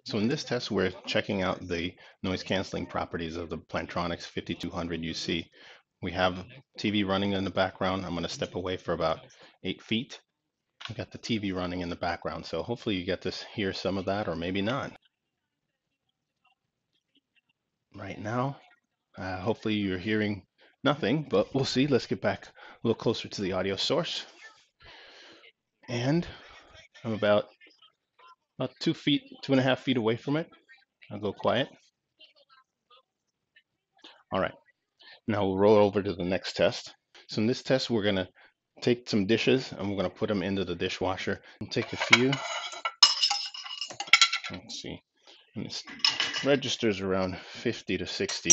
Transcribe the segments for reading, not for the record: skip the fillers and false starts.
So in this test, we're checking out the noise canceling properties of the Plantronics 5200 UC. We have TV running in the background. I'm going to step away for about 8 feet. I got the TV running in the background, so hopefully you get to hear some of that, or maybe not. Right now, hopefully you're hearing nothing, but we'll see. Let's get back a little closer to the audio source. And I'm about 2 feet, 2.5 feet away from it. I'll go quiet. All right, now we'll roll over to the next test. So in this test, we're gonna take some dishes and we're gonna put them into the dishwasher and take a few. Let's see, and this registers around 50 to 60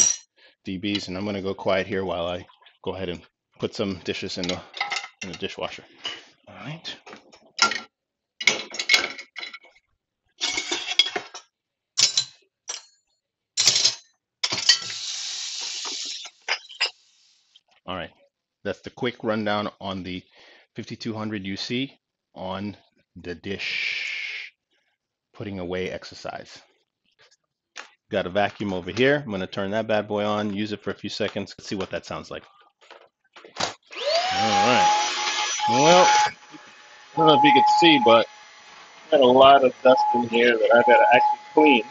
dBs, and I'm gonna go quiet here while I go ahead and put some dishes in the dishwasher. All right. All right. That's the quick rundown on the 5200 UC on the dish putting away exercise. Got a vacuum over here. I'm going to turn that bad boy on, use it for a few seconds. Let's see what that sounds like. All right. Well, I don't know if you can see, but I got a lot of dust in here that I got to actually clean.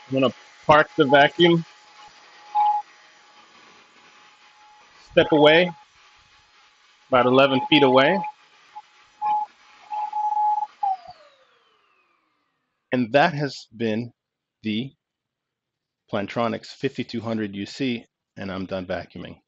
I'm going to park the vacuum, step away, about 11 feet away. And that has been the Plantronics 5200 UC, and I'm done vacuuming.